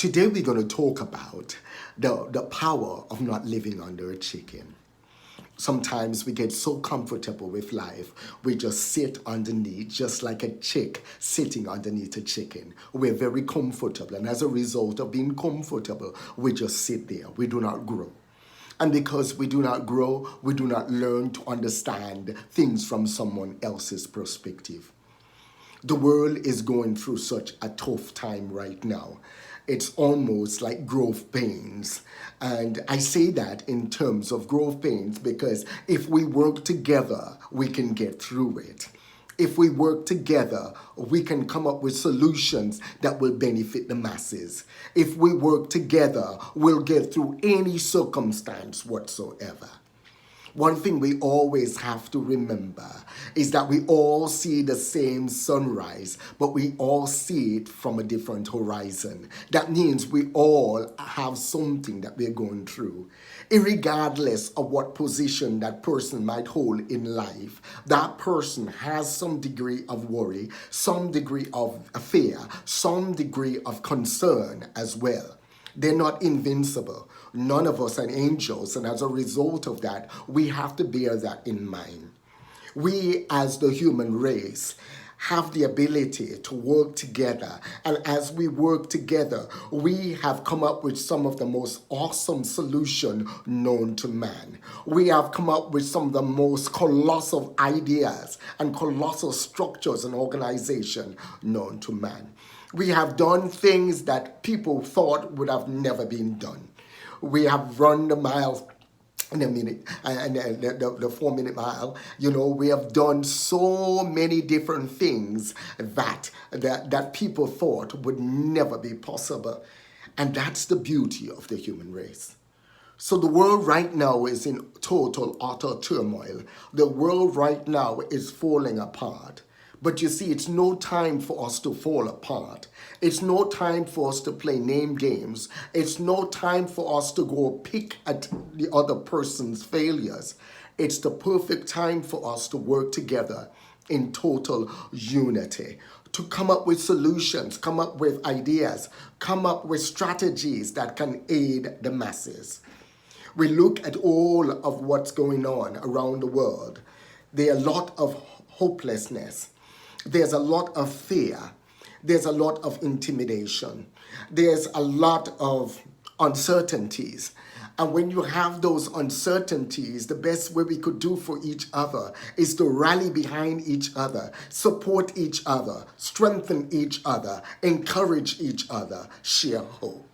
Today we're going to talk about the power of not living under a chicken. Sometimes we get so comfortable with life, we just sit underneath, just like a chick sitting underneath a chicken. We're very comfortable, and as a result of being comfortable, we just sit there. We do not grow. And because we do not grow, we do not learn to understand things from someone else's perspective. The world is going through such a tough time right now. It's almost like growth pains. And I say that in terms of growth pains because if we work together, we can get through it. If we work together, we can come up with solutions that will benefit the masses. If we work together, we'll get through any circumstance whatsoever. One thing we always have to remember is that we all see the same sunrise, but we all see it from a different horizon. That means we all have something that we're going through. Irregardless of what position that person might hold in life, that person has some degree of worry, some degree of fear, some degree of concern as well. They're not invincible. None of us are angels, and as a result of that, we have to bear that in mind. We, as the human race, have the ability to work together, and as we work together, we have come up with some of the most awesome solutions known to man. We have come up with some of the most colossal ideas and colossal structures and organization known to man. We have done things that people thought would have never been done. We have run the mile in a minute, and the 4 minute mile. We have done so many different things that people thought would never be possible. And that's the beauty of the human race. So the world right now is in total, utter turmoil. The world right now is falling apart. But you see, it's no time for us to fall apart. It's no time for us to play name games. It's no time for us to go pick at the other person's failures. It's the perfect time for us to work together in total unity, to come up with solutions, come up with ideas, come up with strategies that can aid the masses. We look at all of what's going on around the world. There are a lot of hopelessness. There's a lot of fear. There's a lot of intimidation. There's a lot of uncertainties. And when you have those uncertainties, the best way we could do for each other is to rally behind each other, support each other, strengthen each other, encourage each other, share hope.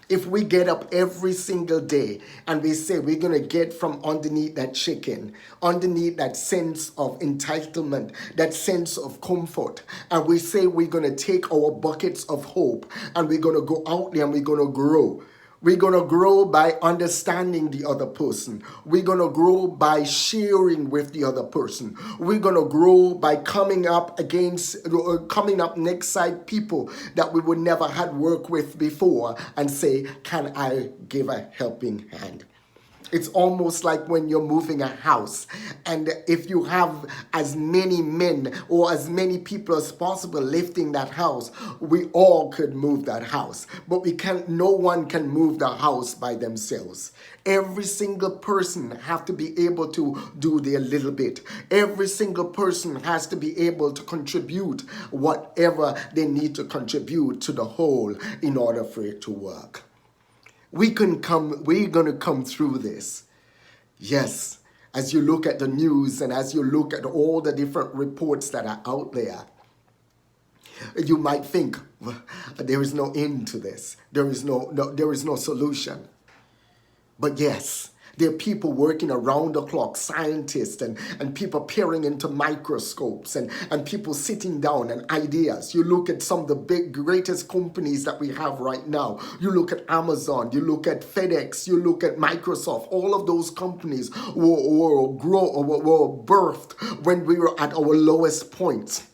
If we get up every single day and we say we're going to get from underneath that chicken, underneath that sense of entitlement, that sense of comfort, and we say we're going to take our buckets of hope and we're going to go out there and we're going to grow. We're going to grow by understanding the other person. We're going to grow by sharing with the other person. We're going to grow by coming up next side people that we would never had worked with before and say, can I give a helping hand? It's almost like when you're moving a house, and if you have as many men or as many people as possible lifting that house, we all could move that house. But no one can move the house by themselves. Every single person have to be able to do their little bit. Every single person has to be able to contribute whatever they need to contribute to the whole in order for it to work. We're going to come through this. Yes, as you look at the news and as you look at all the different reports that are out there, you might think, well, there is no end to this. There is no solution. But yes, there are people working around the clock, scientists and people peering into microscopes and people sitting down and ideas. You look at some of the greatest companies that we have right now. You look at Amazon, you look at FedEx, you look at Microsoft. All of those companies were birthed when we were at our lowest points.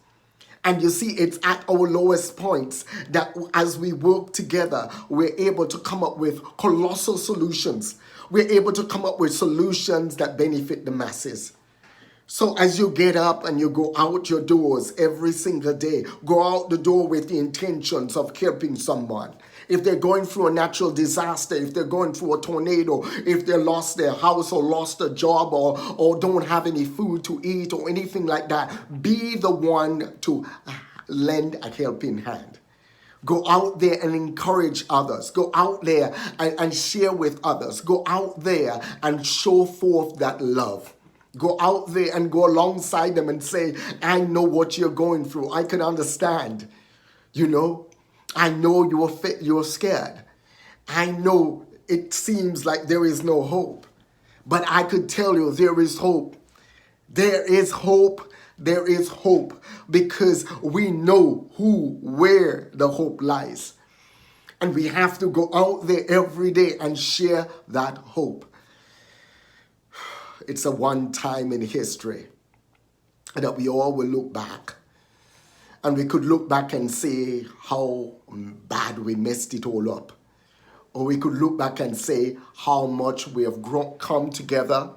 And you see, it's at our lowest points that as we work together, we're able to come up with colossal solutions. We're able to come up with solutions that benefit the masses. So as you get up and you go out your doors every single day, go out the door with the intentions of helping someone. if they're going through a natural disaster, if they're going through a tornado, if they lost their house or lost a job or don't have any food to eat or anything like that, be the one to lend a helping hand. Go out there and encourage others. Go out there and share with others. Go out there and show forth that love. Go out there and go alongside them and say, I know what you're going through. I can understand. You know, I know you're scared. I know it seems like there is no hope. But I could tell you there is hope. There is hope. There is hope because we know where the hope lies. And we have to go out there every day and share that hope. It's a one time in history that we all will look back. And we could look back and say how bad we messed it all up. Or we could look back and say how much we have come together,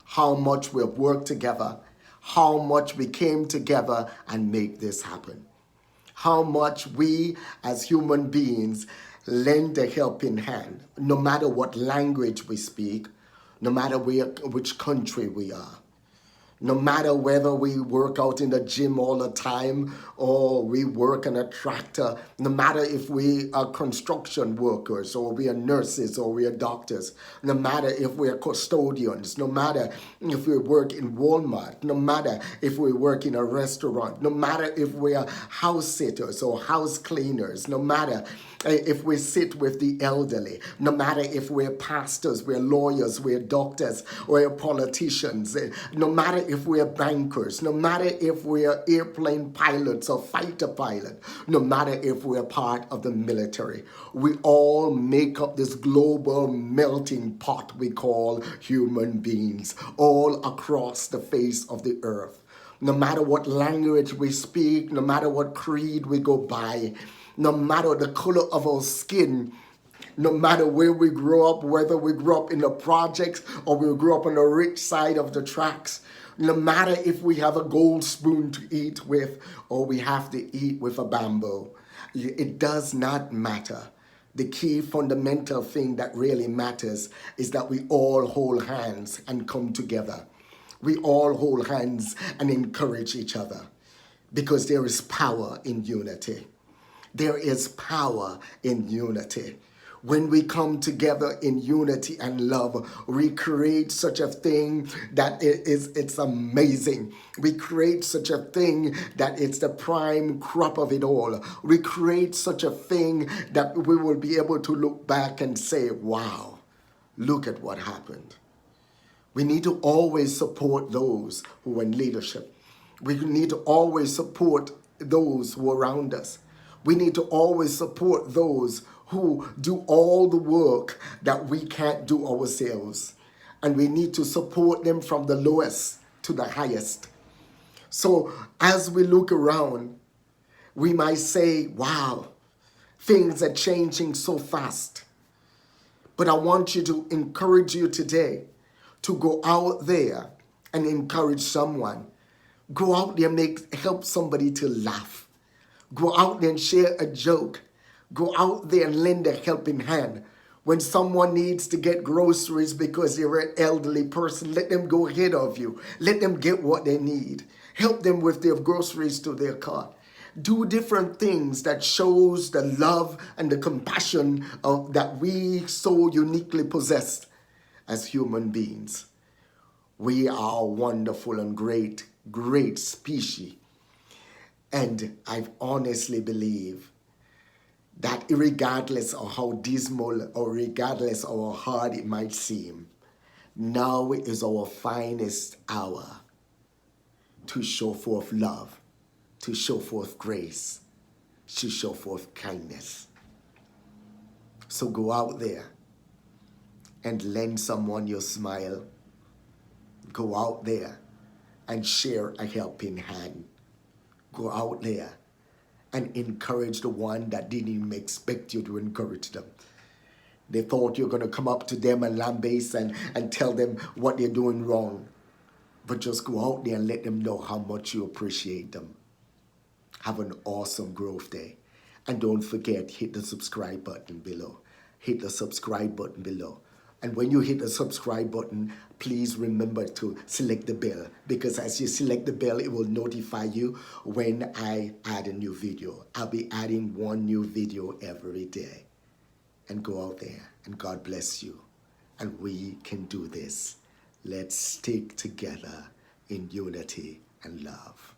how much we have worked together, how much we came together and make this happen. How much we as human beings lend a helping hand, no matter what language we speak, no matter which country we are. No matter whether we work out in the gym all the time or we work on a tractor, no matter if we are construction workers or we are nurses or we are doctors, no matter if we are custodians, no matter if we work in Walmart, no matter if we work in a restaurant, no matter if we are house sitters or house cleaners, no matter if we sit with the elderly, no matter if we're pastors, we're lawyers, we're doctors, we're politicians, no matter if we're bankers, no matter if we're airplane pilots or fighter pilot, no matter if we're part of the military, we all make up this global melting pot we call human beings, all across the face of the earth. No matter what language we speak, no matter what creed we go by, no matter the color of our skin, no matter where we grow up, whether we grew up in the projects or we grew up on the rich side of the tracks, no matter if we have a gold spoon to eat with or we have to eat with a bamboo, it does not matter. The key fundamental thing that really matters is that we all hold hands and come together. We all hold hands and encourage each other because there is power in unity. There is power in unity. When we come together in unity and love, we create such a thing that it's amazing. We create such a thing that it's the prime crop of it all. We create such a thing that we will be able to look back and say, wow, look at what happened. We need to always support those who are in leadership. We need to always support those who are around us. We need to always support those who do all the work that we can't do ourselves. And we need to support them from the lowest to the highest. So as we look around, we might say, wow, things are changing so fast. But I want you to encourage you today to go out there and encourage someone. Go out there and help somebody to laugh. Go out there and share a joke. Go out there and lend a helping hand. When someone needs to get groceries because they're an elderly person, let them go ahead of you. Let them get what they need. Help them with their groceries to their car. Do different things that shows the love and the compassion that we so uniquely possess as human beings. We are a wonderful and great species. And I honestly believe that regardless of how dismal or regardless of how hard it might seem, now is our finest hour to show forth love, to show forth grace, to show forth kindness. So go out there and lend someone your smile. Go out there and share a helping hand. Go out there and encourage the one that didn't even expect you to encourage them. They thought you're going to come up to them and lambaste and tell them what they're doing wrong. But just go out there and let them know how much you appreciate them. Have an awesome growth day. And don't forget, hit the subscribe button below. Hit the subscribe button below. And when you hit the subscribe button, please remember to select the bell, because as you select the bell, it will notify you when I add a new video. I'll be adding one new video every day. And go out there and God bless you. And we can do this. Let's stick together in unity and love.